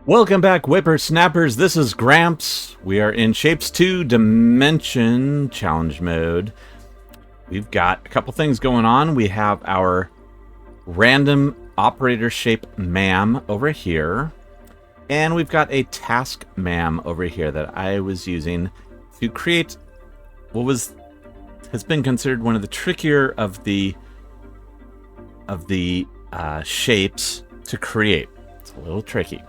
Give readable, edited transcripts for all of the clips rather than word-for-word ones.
Welcome back, whippersnappers. This is Gramps. We are in Shapes 2 Dimension Challenge Mode. We've got a couple things going on. We have our random operator shape MAM over here. And we've got a task MAM over here that I was using to create what has been considered one of the trickier of the shapes to create. It's a little tricky.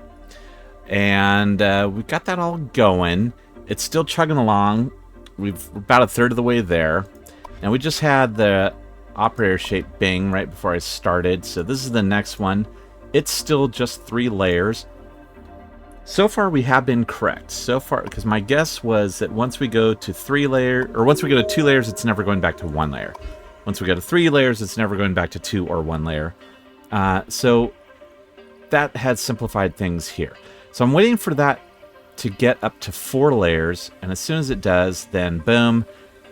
And we've got that all going. It's still chugging along. We're about a third of the way there. And we just had the operator shape bing right before I started. So this is the next one. It's still just 3 layers. So far we have been correct. So far, because my guess was that once we go to 2 layers, it's never going back to 1 layer. Once we go to 3 layers, it's never going back to 2 or 1 layer. So that has simplified things here. So I'm waiting for that to get up to 4 layers, and as soon as it does, then boom,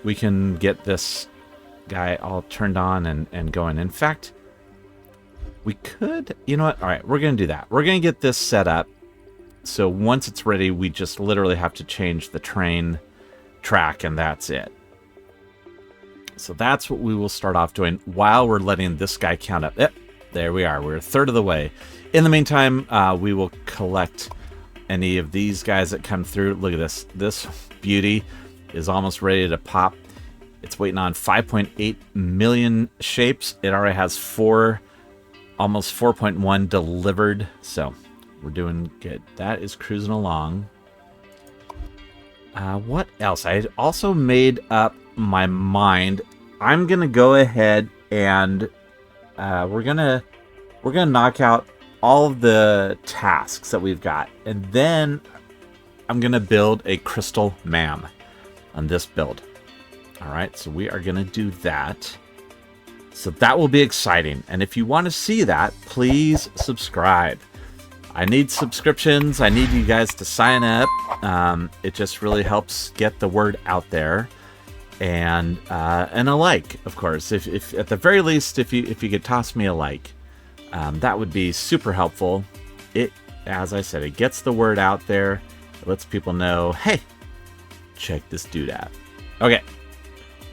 we can get this guy all turned on and going. In fact, we could, you know what? All right, we're going to do that. We're going to get this set up. So once it's ready, we just literally have to change the train track, and that's it. So that's what we will start off doing while we're letting this guy count up. Yep, there we are. We're a third of the way. In the meantime, we will collect any of these guys that come through. Look at this. This beauty is almost ready to pop. It's waiting on 5.8 million shapes. It already has almost 4.1 delivered. So we're doing good. That is cruising along. What else? I also made up my mind. I'm going to go ahead and we're gonna knock out all of the tasks that we've got, and then I'm gonna build a crystal MAM on this build. All right, so we are gonna do that. So that will be exciting, and if you want to see that, please subscribe. I need subscriptions. I need you guys to sign up. It just really helps get the word out there. And a like, of course. If at the very least, if you could toss me a like, that would be super helpful. It, as I said, it gets the word out there. It lets people know, hey, check this dude out. Okay,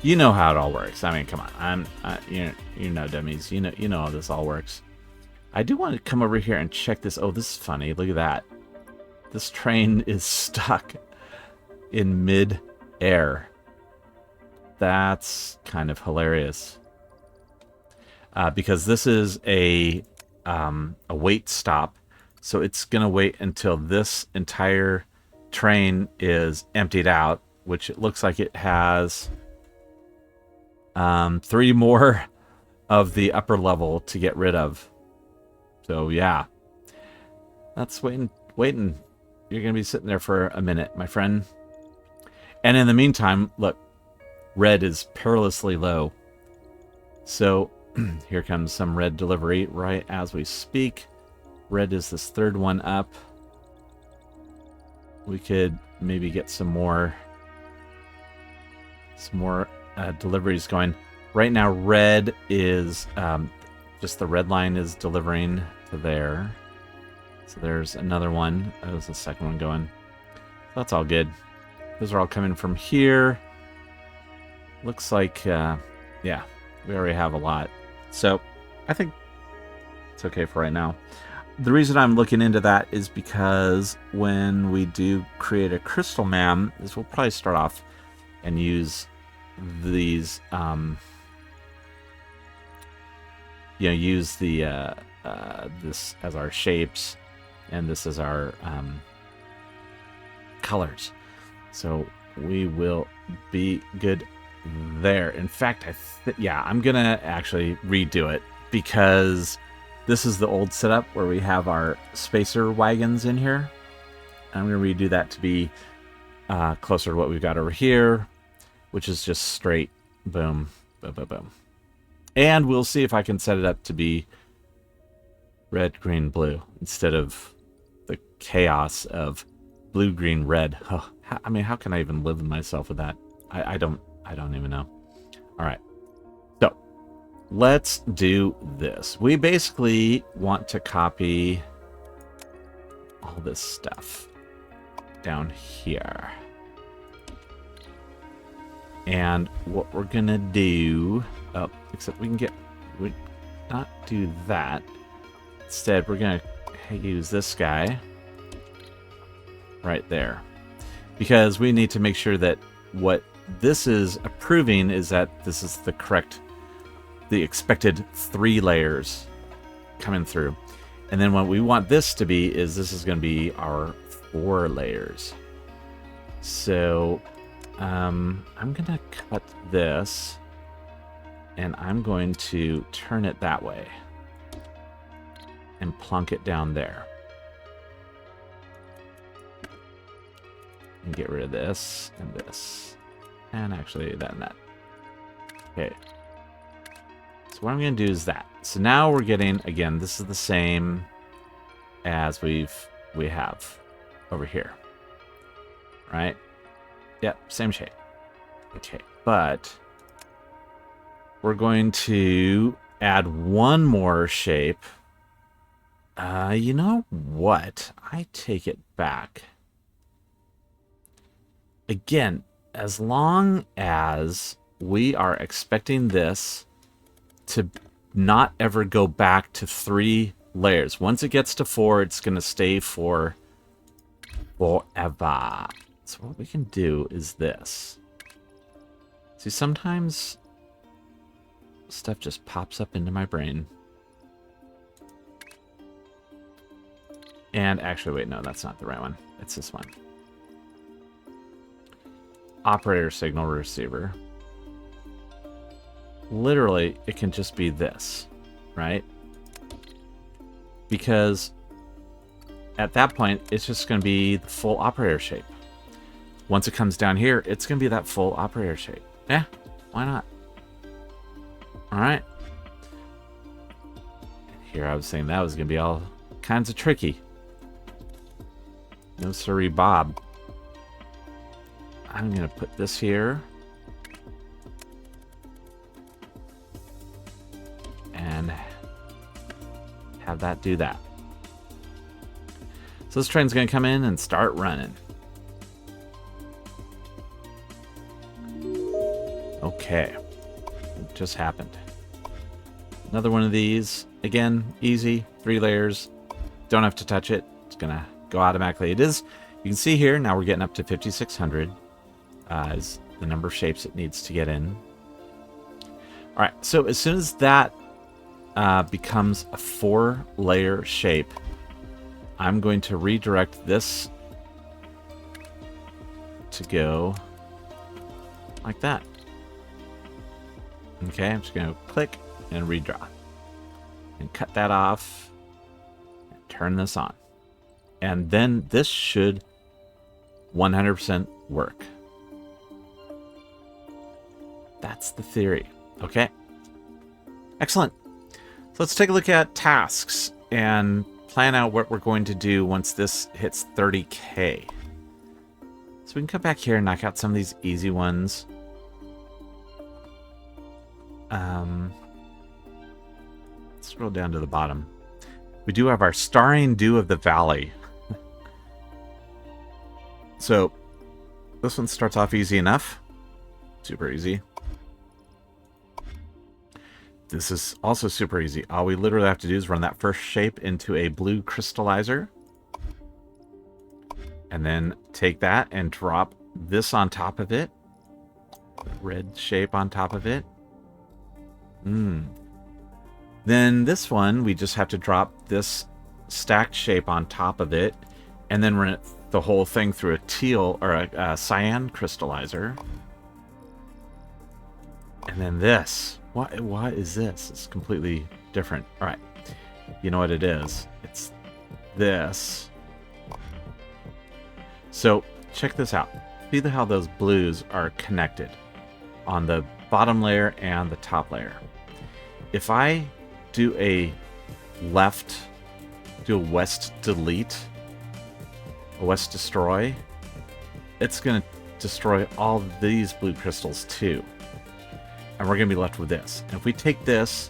you know how it all works. I mean, come on, you know, dummies. You know how this all works. I do want to come over here and check this. Oh, this is funny. Look at that. This train is stuck in mid-air. That's kind of hilarious. Because this is a wait stop, so it's gonna wait until this entire train is emptied out, which it looks like it has 3 more of the upper level to get rid of. So yeah, that's waiting. You're gonna be sitting there for a minute, my friend. And in the meantime, look, red is perilously low. So here comes some red delivery right as we speak. Red is this 3rd one up. We could maybe get some more deliveries going. Right now, red is just the red line is delivering to there. So there's another one. That was the 2nd one going. That's all good. Those are all coming from here. Looks like, yeah, we already have a lot. So I think it's okay for right now. The reason I'm looking into that is because when we do create a crystal MAM, is we'll probably start off and use these, use the this as our shapes, and this is our colors. So we will be good there. In fact, I'm gonna actually redo it, because this is the old setup where we have our spacer wagons in here. I'm gonna redo that to be closer to what we've got over here, which is just straight boom, boom, boom, boom. And we'll see if I can set it up to be red, green, blue instead of the chaos of blue, green, red. Oh, I mean, how can I even live with myself with that? I don't even know. All right. So let's do this. We basically want to copy all this stuff down here. And what we're gonna do, except we not do that. Instead, we're gonna use this guy right there, because we need to make sure that what this is approving is that this is the expected 3 layers coming through. And then what we want this to be is this is going to be our 4 layers. So I'm going to cut this, and I'm going to turn it that way and plunk it down there. And get rid of this and this. And actually that and that. Okay. So what I'm going to do is that. So now we're getting, again, this is the same as we have over here. Right? Yep, same shape. Okay, but we're going to add one more shape. You know what? I take it back. Again, as long as we are expecting this to not ever go back to 3 layers. Once it gets to 4, it's going to stay for forever. So what we can do is this. See, sometimes stuff just pops up into my brain. And actually, wait, no, that's not the right one. It's this one. Operator signal receiver. Literally, it can just be this, right? Because at that point, it's just going to be the full operator shape. Once it comes down here, it's going to be that full operator shape. Yeah, why not? All right. Here I was saying that was going to be all kinds of tricky. No siree, Bob. I'm going to put this here. And have that do that. So this train's going to come in and start running. Okay. It just happened. Another one of these. Again, easy. 3 layers. Don't have to touch it. It's going to go automatically. It is. You can see here, now we're getting up to 5,600. Is the number of shapes it needs to get in. All right. So as soon as that becomes a 4-layer shape, I'm going to redirect this to go like that. Okay, I'm just going to click and redraw. And cut that off. And turn this on. And then this should 100% work. That's the theory. Okay. Excellent. So let's take a look at tasks and plan out what we're going to do once this hits 30K. So we can come back here and knock out some of these easy ones. Scroll down to the bottom. We do have our starring dew of the valley. So this one starts off easy enough. Super easy. This is also super easy. All we literally have to do is run that first shape into a blue crystallizer. And then take that and drop this on top of it. Red shape on top of it. Then this one, we just have to drop this stacked shape on top of it. And then run the whole thing through a teal or a cyan crystallizer. And then this. Why is this? It's completely different. All right. You know what it is? It's this. So check this out. See how those blues are connected on the bottom layer and the top layer. If I do a west delete, a west destroy, it's going to destroy all these blue crystals too. And we're going to be left with this. And if we take this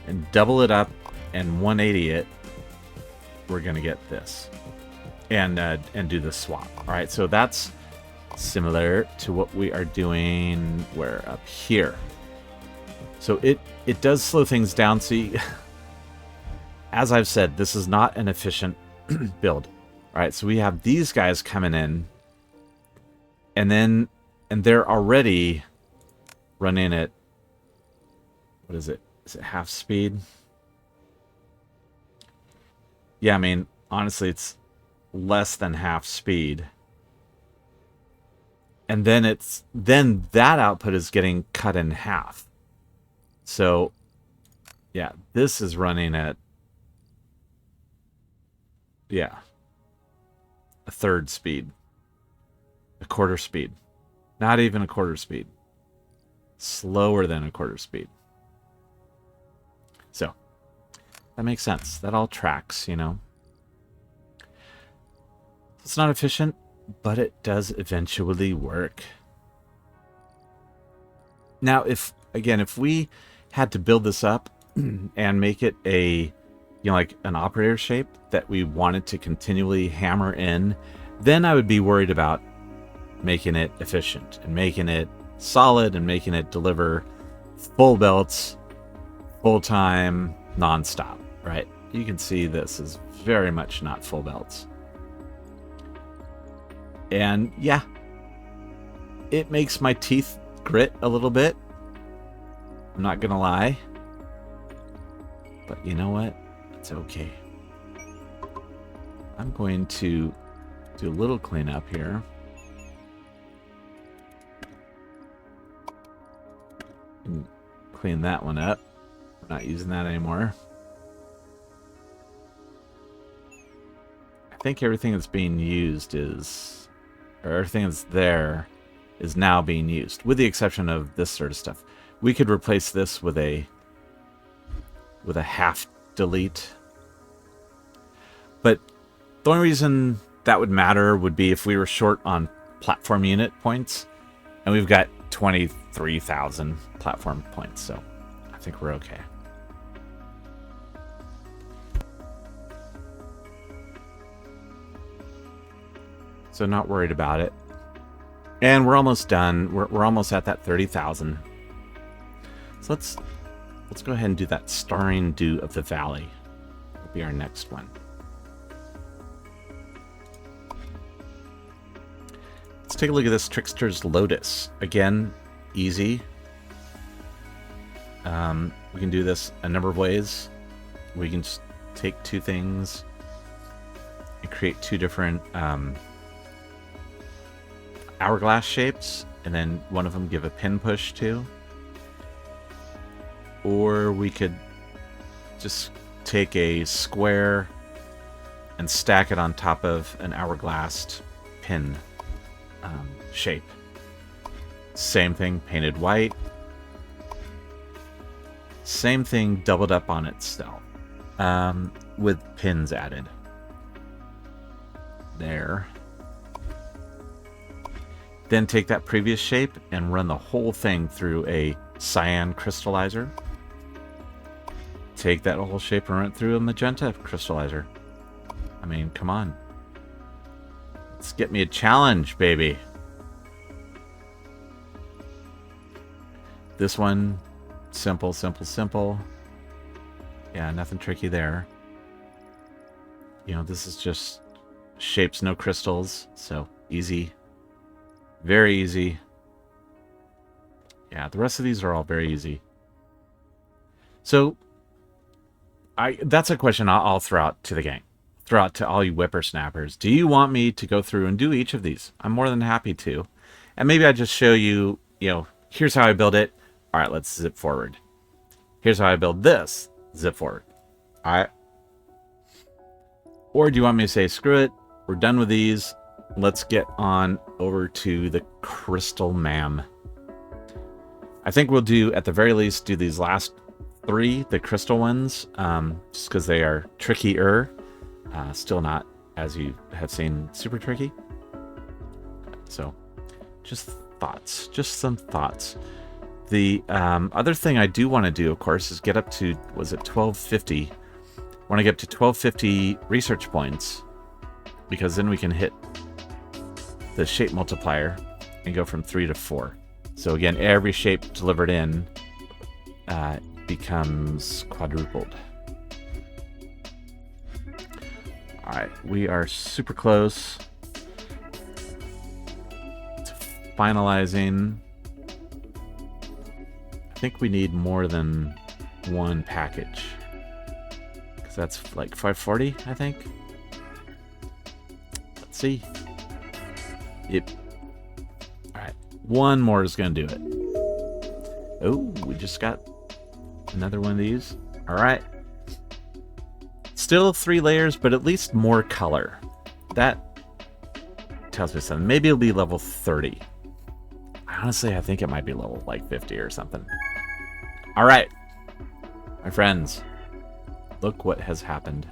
and double it up and 180 it, we're going to get this. and do the swap. All right, so that's similar to what we are doing where up here. So it does slow things down. See, as I've said, this is not an efficient build. All right, so we have these guys coming in, and they're already running at, what is it? Is it half speed? Yeah, I mean, honestly, it's less than half speed. And then that output is getting cut in half. So, yeah, this is running at, yeah, a third speed. A quarter speed. Not even a quarter speed. Slower than a quarter speed. So, that makes sense. That all tracks, you know. It's not efficient, but it does eventually work. Now, if we had to build this up and make it a, like an operator shape that we wanted to continually hammer in, then I would be worried about making it efficient and making it solid and making it deliver full belts, full time, nonstop, right? You can see this is very much not full belts. And yeah, it makes my teeth grit a little bit. I'm not gonna lie. But you know what? It's okay. I'm going to do a little cleanup here. And clean that one up. I'm not using that anymore. I think everything that's being used is, or everything that's there is now being used, with the exception of this sort of stuff. We could replace this with a half delete. But the only reason that would matter would be if we were short on platform unit points, and we've got 23,000 platform points, so I think we're okay. So not worried about it. And we're almost done. We're almost at that 30,000. So let's go ahead and do that Starring Dew of the Valley. Will be our next one. Let's take a look at this Trickster's Lotus. Again, easy. We can do this a number of ways. We can just take two things and create two different hourglass shapes, and then one of them give a pin push to. Or we could just take a square and stack it on top of an hourglass pin shape. Same thing, painted white. Same thing, doubled up on itself, with pins added. There. Then take that previous shape and run the whole thing through a cyan crystallizer. Take that whole shape and run it through a magenta crystallizer. I mean, come on. Let's get me a challenge, baby. This one, simple, simple, simple. Yeah, nothing tricky there. You know, this is just shapes, no crystals, so easy. Very easy. Yeah, the rest of these are all very easy. So, that's a question I'll throw out to the gang. Throw out to all you whippersnappers. Do you want me to go through and do each of these? I'm more than happy to. And maybe I just show you, here's how I build it. All right, let's zip forward. Here's how I build this. Zip forward. All right. Or do you want me to say, screw it, we're done with these. Let's get on over to the Crystal Ma'am. I think we'll do, at the very least, do these last three, the crystal ones, just because they are trickier. Still not, as you have seen, super tricky. So, just thoughts. Just some thoughts. The other thing I do want to do, of course, is get up to, was it 1250? I want to get up to 1250 research points because then we can hit the shape multiplier and go from 3 to 4. So again, every shape delivered in becomes quadrupled. All right, we are super close to finalizing. I think we need more than one package, because that's like 540, I think. Let's see. Yep. All right, one more is going to do it. Oh, we just got another one of these. All right. Still 3 layers, but at least more color. That tells me something. Maybe it'll be level 30. Honestly, I think it might be level like 50 or something. All right, my friends, look what has happened.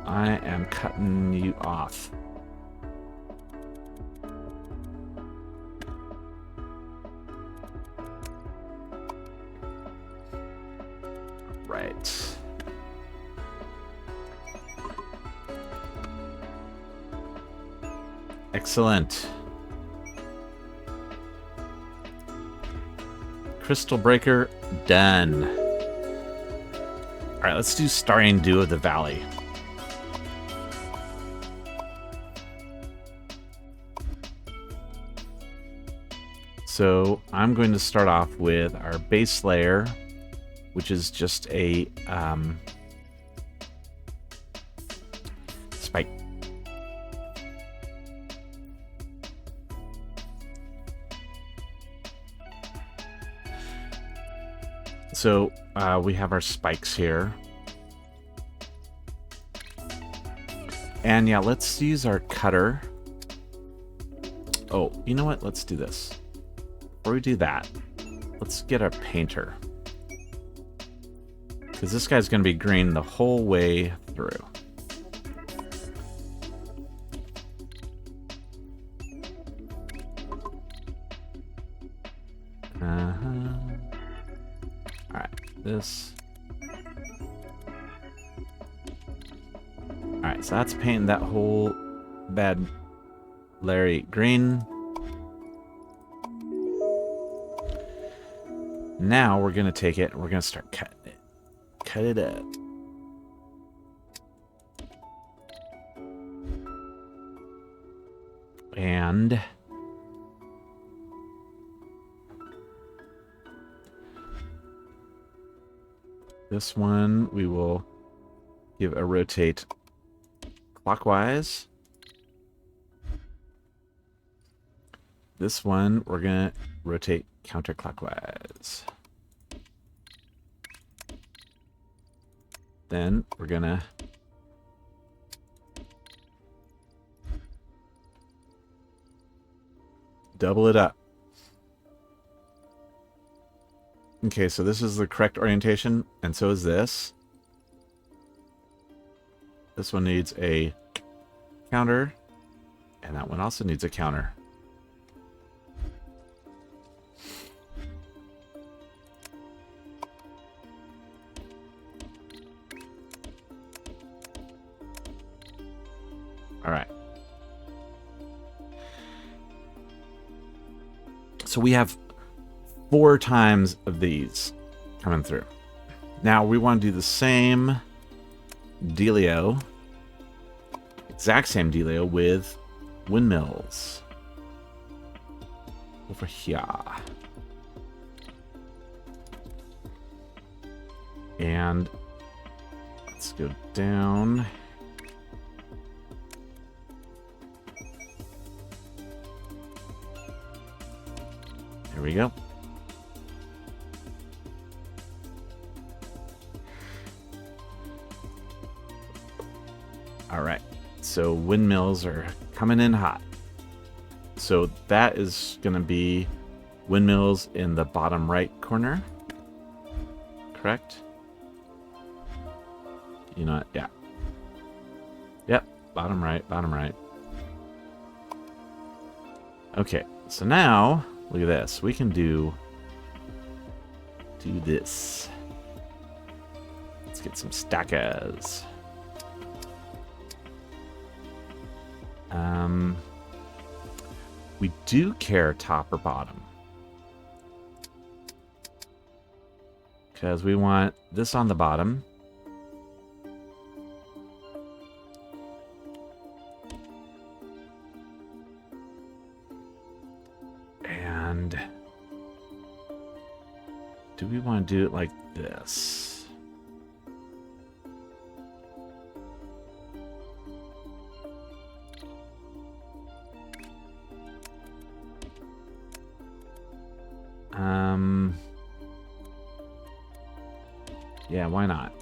I am cutting you off. Right. Excellent. Crystal Breaker, done. All right, let's do Starring Dew of the Valley. So I'm going to start off with our base layer, which is just a spike. So we have our spikes here. And yeah, let's use our cutter. Oh, you know what? Let's do this. Before we do that, let's get our painter. Because this guy's going to be green the whole way through. Alright, this. Alright, so that's painting that whole bad Larry green. Now we're going to take it and we're going to start cutting it. Cut it up. And this one we will give a rotate clockwise. This one we're going to rotate counterclockwise. Then we're gonna double it up. Okay, so this is the correct orientation, and so is this. This one needs a counter, and that one also needs a counter. All right. So we have 4 times of these coming through. Now we want to do the same dealio, exact same dealio with windmills. Over here. And let's go down. There we go. All right, so windmills are coming in hot. So that is going to be windmills in the bottom right corner. Correct? You know what? Yeah. Yep, bottom right, bottom right. Okay, so now look at this. We can do this. Let's get some stackers. We do care top or bottom. Because we want this on the bottom. And do we want to do it like this? Yeah, why not?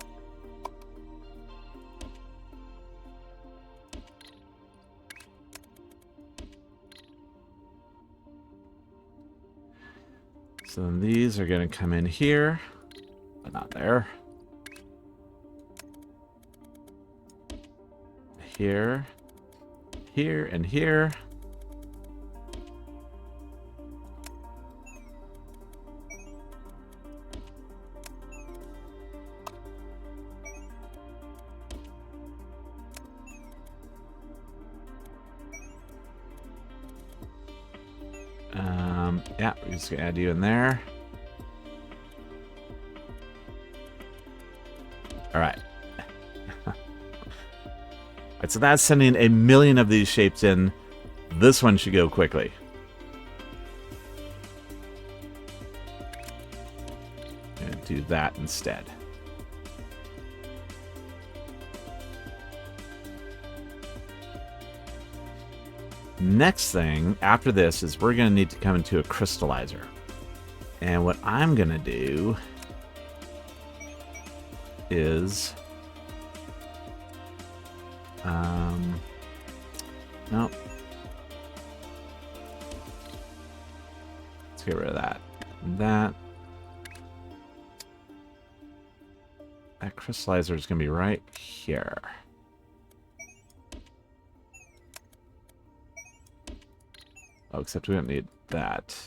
So then these are going to come in here, but not there. Here, here, and here. Yeah, we're just gonna add you in there. All right. All right, so that's sending 1,000,000 of these shapes in. This one should go quickly. I'm gonna do that instead. Next thing after this is we're going to need to come into a crystallizer. And what I'm going to do is nope. Let's get rid of that. That crystallizer is going to be right here. Oh, except we don't need that.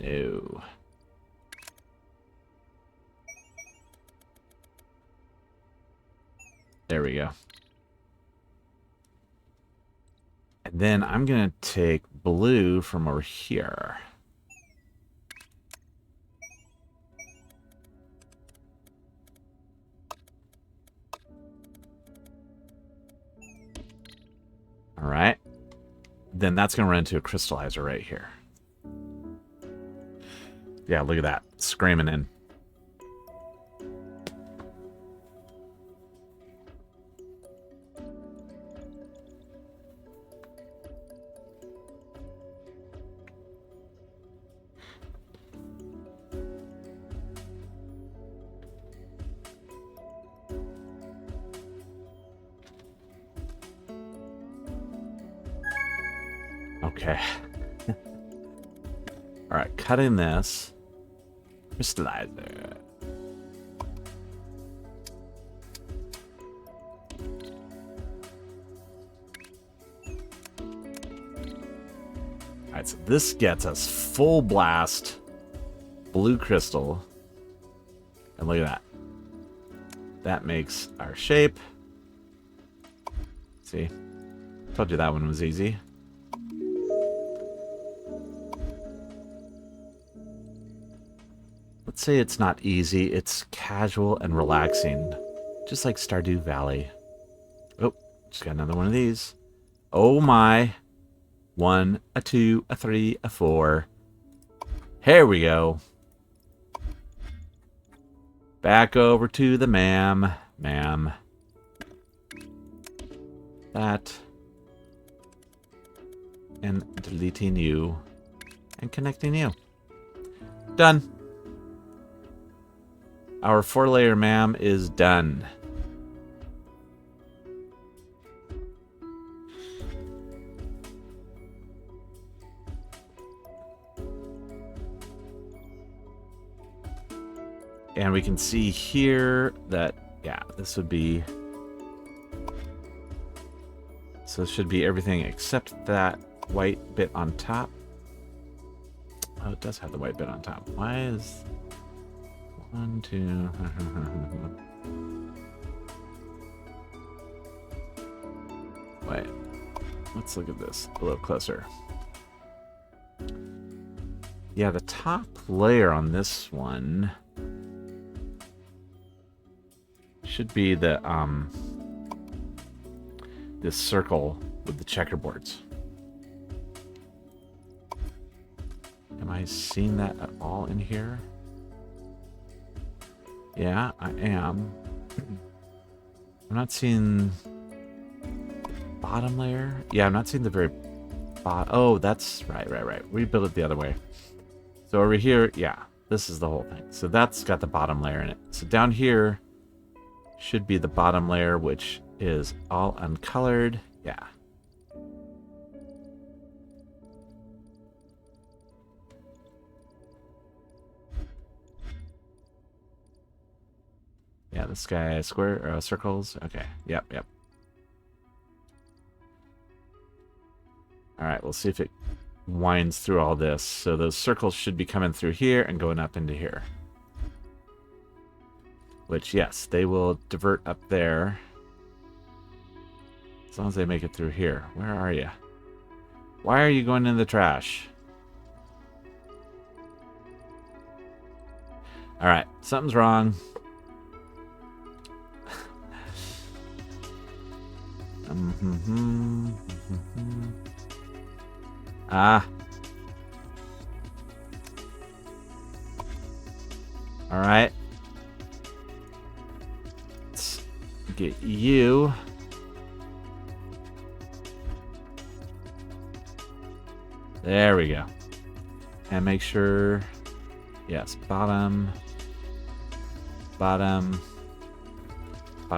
No. There we go. And then I'm going to take blue from over here. All right. Then that's going to run into a crystallizer right here. Yeah, look at that. Screaming in. Okay. All right, cutting this. Crystallizer. All right, so this gets us full blast blue crystal. And look at that. That makes our shape. See? Told you that one was easy. Let's say it's not easy, it's casual and relaxing. Just like Stardew Valley. Oh, just got another one of these. Oh my. 1, a 2, a 3, a 4. Here we go. Back over to the ma'am. That. And deleting you. And connecting you. Done. Our 4-layer ma'am is done. And we can see here that, yeah, this would be... So this should be everything except that white bit on top. Oh, it does have the white bit on top. Why is... 1, 2... Wait. let's look at this a little closer. Yeah, the top layer on this one should be the this circle with the checkerboards. Am I seeing that at all in here? Yeah, I am. I'm not seeing bottom layer. Yeah, I'm not seeing the very bottom. Oh, that's right. Rebuild it the other way. So over here, yeah, this is the whole thing. So that's got the bottom layer in it. So down here should be the bottom layer, which is all uncolored. Yeah. Yeah, this guy square circles. Okay. Yep. All right, we'll see if it winds through all this. So those circles should be coming through here and going up into here. Which, yes, they will divert up there. As long as they make it through here. Where are you? Why are you going in the trash? All right, something's wrong. Ah. All right. Let's get you. There we go. And make sure, yes, bottom.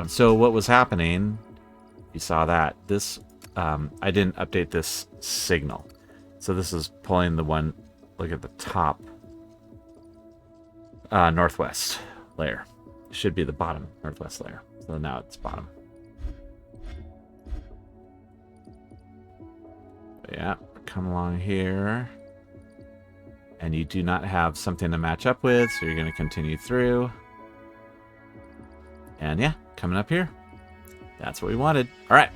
So what was happening, you saw that. This, I didn't update this signal. So this is pulling the one, look at the top northwest layer. It should be the bottom northwest layer. So now it's bottom. Yeah, come along here. And you do not have something to match up with, so you're going to continue through. And yeah, coming up here. That's what we wanted. All right.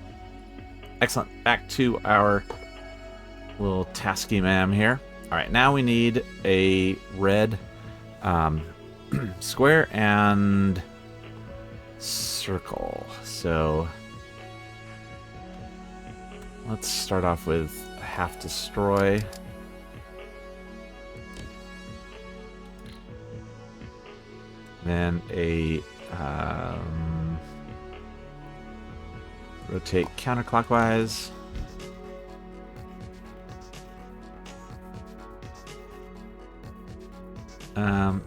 Excellent. Back to our little tasky ma'am here. All right, now we need a red square and circle. So let's start off with half destroy. Then a rotate counterclockwise.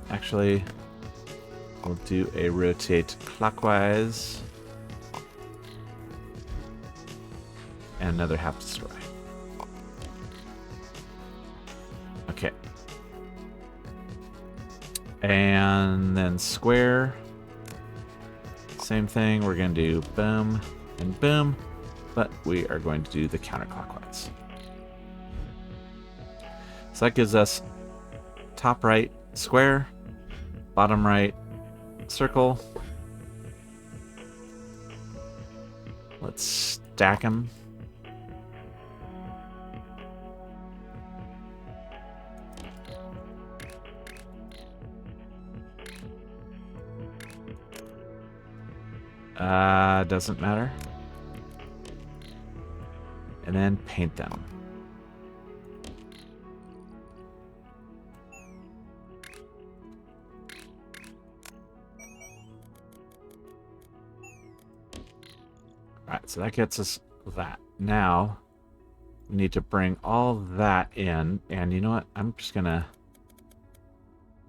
Actually, we'll do a rotate clockwise. And another half destroy. Okay. And then square. Same thing. We're going to do boom and boom. But we are going to do the counterclockwise. So that gives us top right square, bottom right circle. Let's stack them. Doesn't matter. And then paint them. Alright, so that gets us that. Now, we need to bring all that in. And you know what? I'm just going to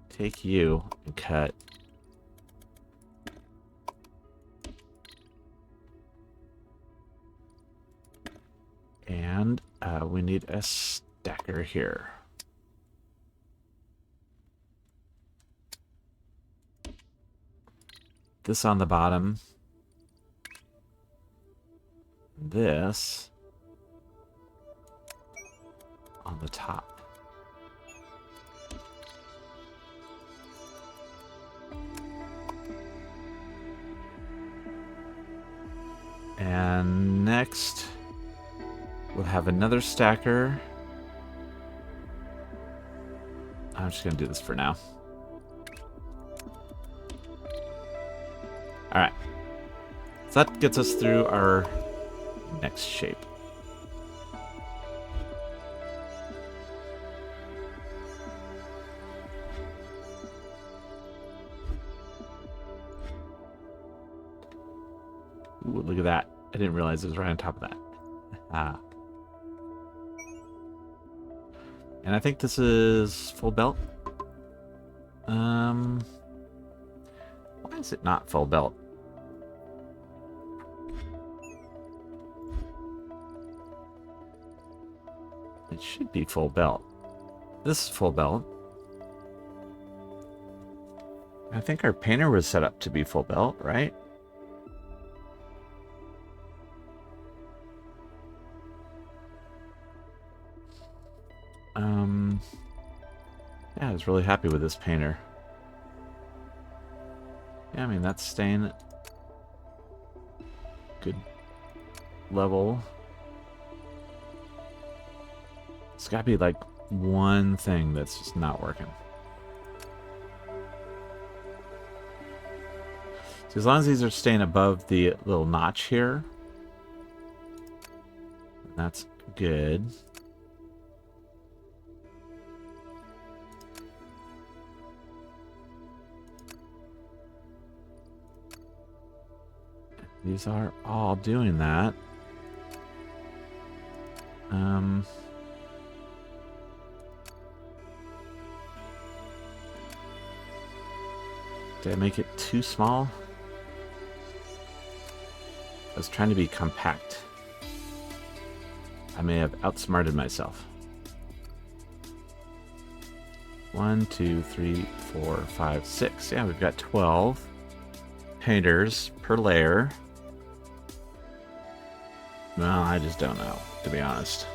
take you and cut. And we need a stacker here. This on the bottom. This on the top. And next, We'll have another stacker. I'm just going to do this for now. Alright. So that gets us through our next shape. Ooh, look at that. I didn't realize it was right on top of that. Ah. And I think this is full belt. Why is it not full belt? It should be full belt. This is full belt. I think our painter was set up to be full belt, right? Yeah, I was really happy with this painter. Yeah, I mean, that's staying good level. It's gotta be like one thing that's just not working. So as long as these are staying above the little notch here, that's good. These are all doing that. Did I make it too small? I was trying to be compact. I may have outsmarted myself. 1, 2, 3, 4, 5, 6. Yeah, we've got 12 painters per layer. Well, I just don't know, to be honest.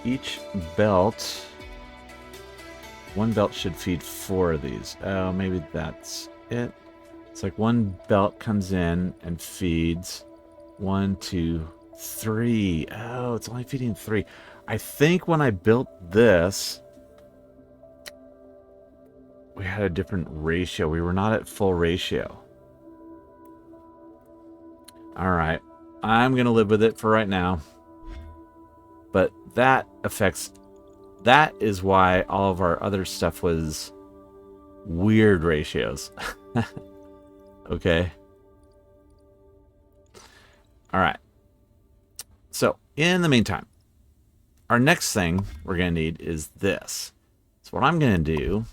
Each belt, one belt should feed 4 of these. Oh, maybe that's it. It's like one belt comes in and feeds 1, 2, 3. Oh, it's only feeding 3. I think when I built this, we had a different ratio. We were not at full ratio. Alright. I'm going to live with it for right now. But that affects... That is why all of our other stuff was weird ratios. Okay. Alright. So, in the meantime, our next thing we're going to need is this. So what I'm going to do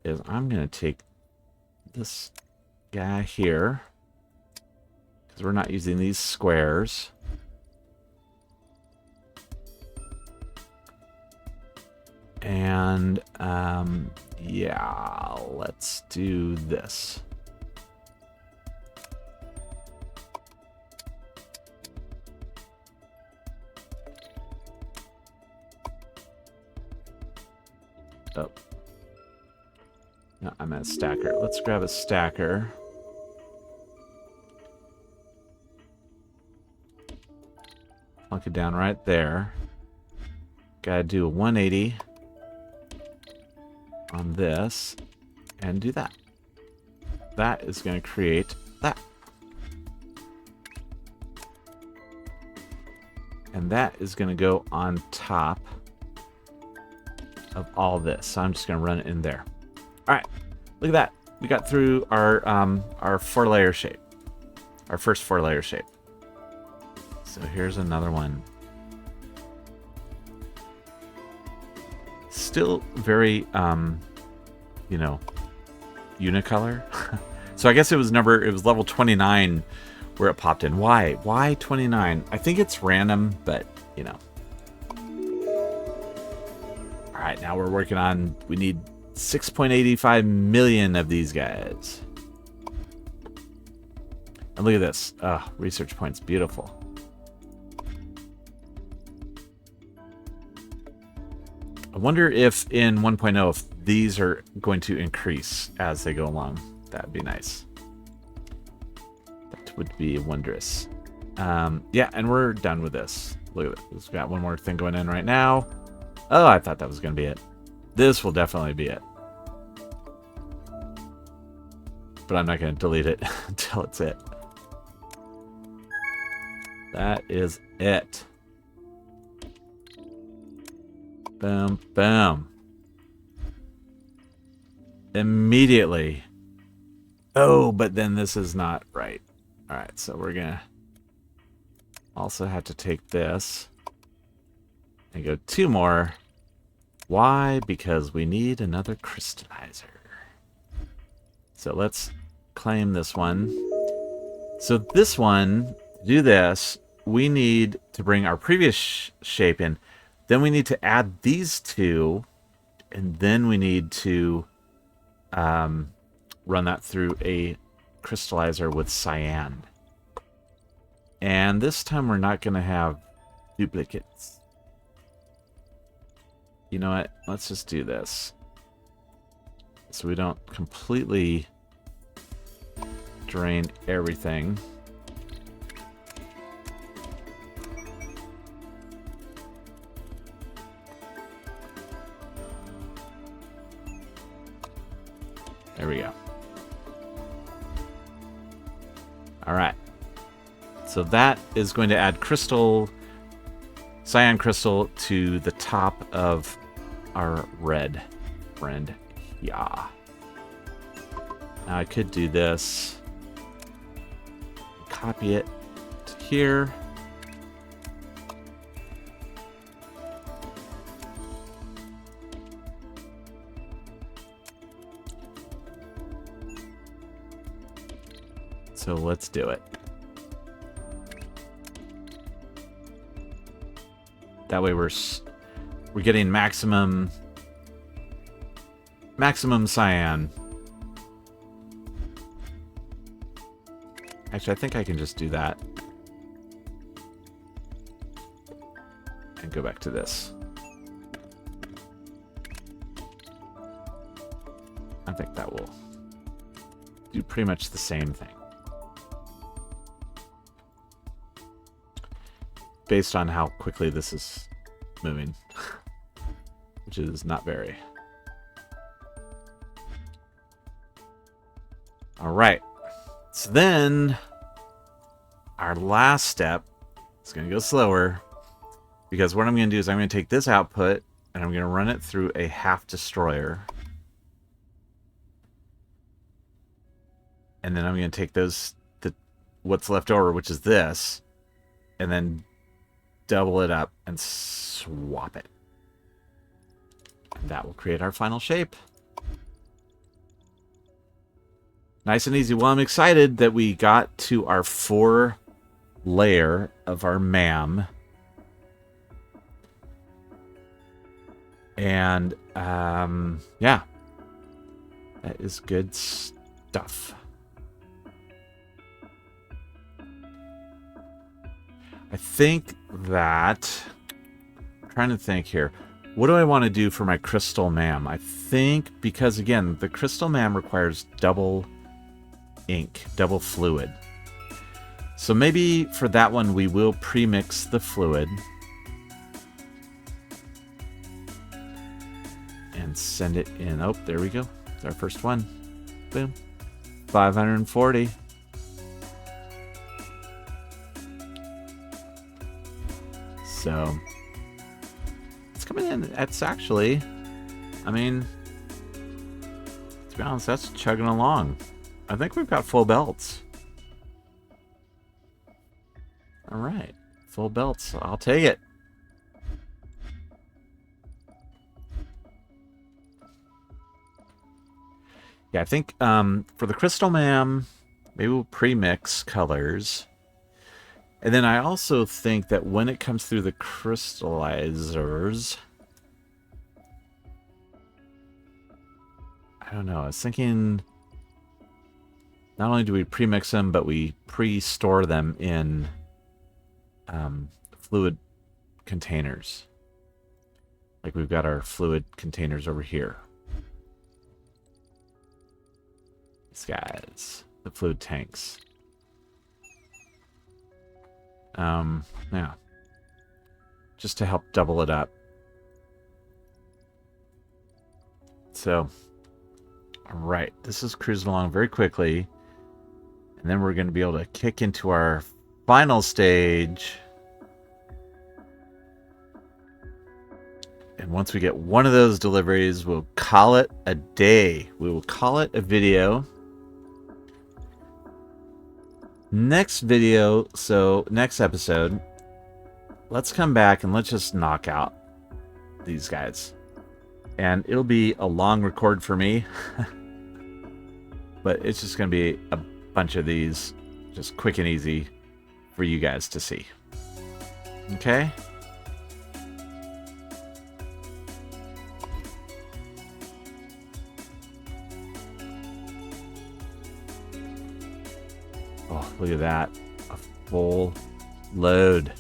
is I'm going to take this guy here, because we're not using these squares. And, yeah, let's do this. Oh. No, I'm at stacker. Let's grab a stacker. Plunk it down right there. Gotta do a 180 on this and do that. That is going to create that. And that is going to go on top of all this. So I'm just going to run it in there. All right, look at that. We got through our 4-layer shape, our first 4-layer shape. So here's another one. Still very, you know, unicolor. So I guess it was level 29 where it popped in. Why? Why 29? I think it's random, but you know. All right, now we're working on. We need 6.85 million of these guys. And look at this. Research points, beautiful. I wonder if in 1.0 if these are going to increase as they go along. That'd be nice. That would be wondrous. Yeah, and we're done with this. Look at it. We've got one more thing going in right now. Oh, I thought that was going to be it. This will definitely be it. But I'm not going to delete it until it's it. That is it. Boom, boom. Immediately. Oh, but then this is not right. All right, so we're going to also have to take this and go 2 more. Why? Because we need another crystallizer. So let's claim this one. So this one, to do this, we need to bring our previous shape in. Then we need to add these 2, and then we need to run that through a crystallizer with cyan. And this time we're not going to have duplicates. You know what? Let's just do this. So we don't completely drain everything. There we go. All right. So that is going to add cyan crystal to the top of our red friend. Yeah. Now I could do this. Copy it to here. So let's do it. That way we're getting maximum cyan. Actually, I think I can just do that. And go back to this. I think that will do pretty much the same thing. Based on how quickly this is moving. Which is not very. Alright. So then, our last step is going to go slower. Because what I'm going to do is I'm going to take this output and I'm going to run it through a half destroyer. And then I'm going to take what's left over, which is this, and then double it up and swap it. And that will create our final shape. Nice and easy. Well, I'm excited that we got to our 4 layer of our MAM. And, yeah. That is good stuff. I think that... I'm trying to think here. What do I want to do for my crystal MAM? I think, because again, the crystal MAM requires double ink, double fluid. So maybe for that one we will pre-mix the fluid. And send it in. Oh, there we go. It's our first one. Boom. 540. So, it's coming in. It's actually, I mean, to be honest, that's chugging along. I think we've got full belts. All right. Full belts. I'll take it. Yeah, I think for the Crystal MAM, maybe we'll pre-mix colors. And then I also think that when it comes through the crystallizers, I don't know, I was thinking not only do we pre-mix them, but we pre-store them in fluid containers. Like we've got our fluid containers over here. These guys, the fluid tanks. Yeah. Just to help double it up. So, all right, this is cruising along very quickly. And then we're going to be able to kick into our final stage. And once we get one of those deliveries, we'll call it a day. We will call it a video. Next episode, let's come back and let's just knock out these guys. And it'll be a long record for me. But it's just going to be a bunch of these, just quick and easy for you guys to see. Okay? Oh, look at that. A full load.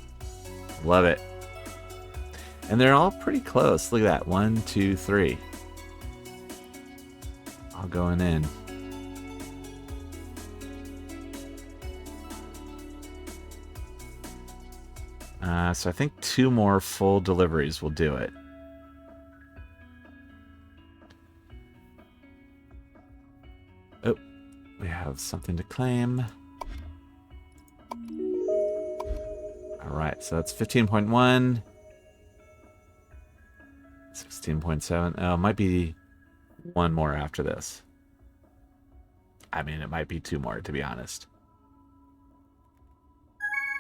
Love it. And they're all pretty close. Look at that. 1, 2, 3. All going in. So I think 2 more full deliveries will do it. Oh, we have something to claim. Alright, so that's 15.1. 16.7. Oh, it might be 1 more after this. I mean, it might be 2 more, to be honest.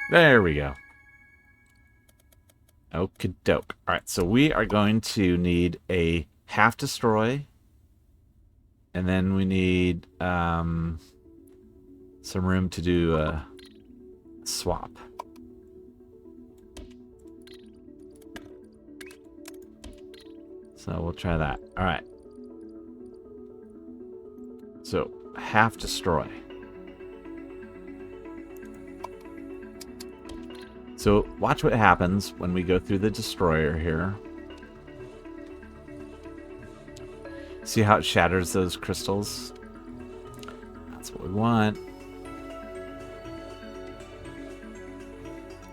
There we go. Okie doke. Alright, so we are going to need a half destroy. And then we need some room to do a swap. So we'll try that. Alright. So, half destroy. So watch what happens when we go through the destroyer here. See how it shatters those crystals? That's what we want.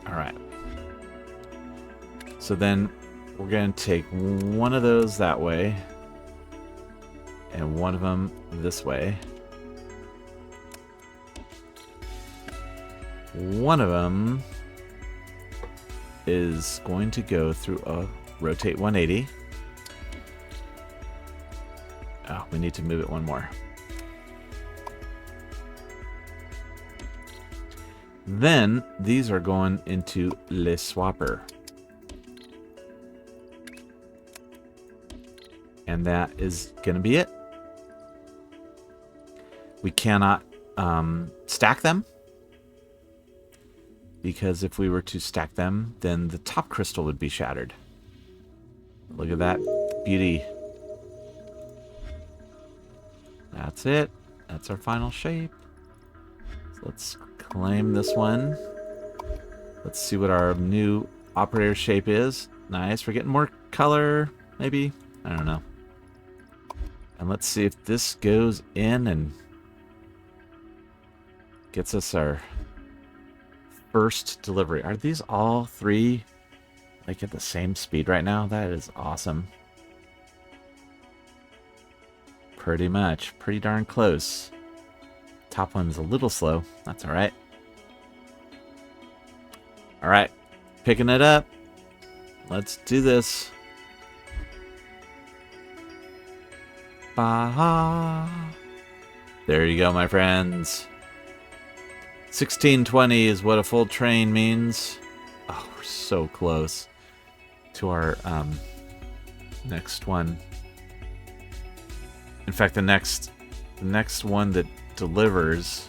Alright. So then we're going to take one of those that way and one of them this way. One of them is going to go through a rotate 180. Oh, we need to move it 1 more. Then these are going into Le Swapper. And that is going to be it. We cannot stack them. Because if we were to stack them, then the top crystal would be shattered. Look at that beauty. That's it. That's our final shape. So let's claim this one. Let's see what our new operator shape is. Nice. We're getting more color, maybe. I don't know. And let's see if this goes in and gets us our first delivery. Are these all 3 like at the same speed right now? That is awesome. Pretty much. Pretty darn close. Top one's a little slow. That's alright. Alright. Picking it up. Let's do this. Bah. There you go, my friends. 1620 is what a full train means. Oh, we're so close to our next one. In fact, the next one that delivers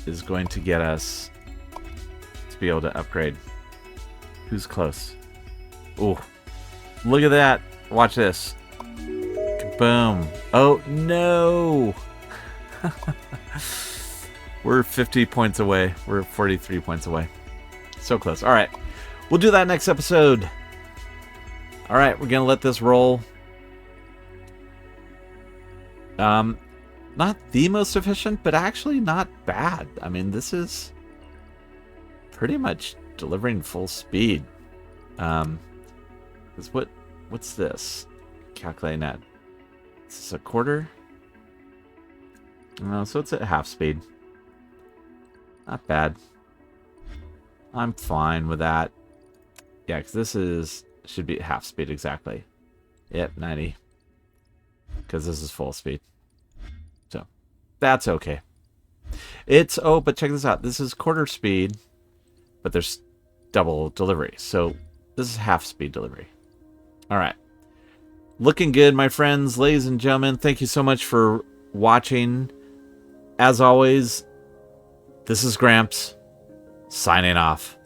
is going to get us to be able to upgrade. Who's close? Oh, look at that. Watch this. Boom. Oh, no. We're 50 points away. We're 43 points away. So close. All right. We'll do that next episode. All right, we're gonna let this roll. Not the most efficient, but actually not bad. I mean, this is pretty much delivering full speed. What's this? Calculating that. Is this a quarter? No, so it's at half speed. Not bad. I'm fine with that. Yeah, because this should be at half speed exactly. Yep, 90. Because this is full speed. So, that's okay. But check this out. This is quarter speed, but there's double delivery. So, this is half speed delivery. All right. Looking good, my friends, ladies and gentlemen. Thank you so much for watching. As always, this is Gramps, signing off.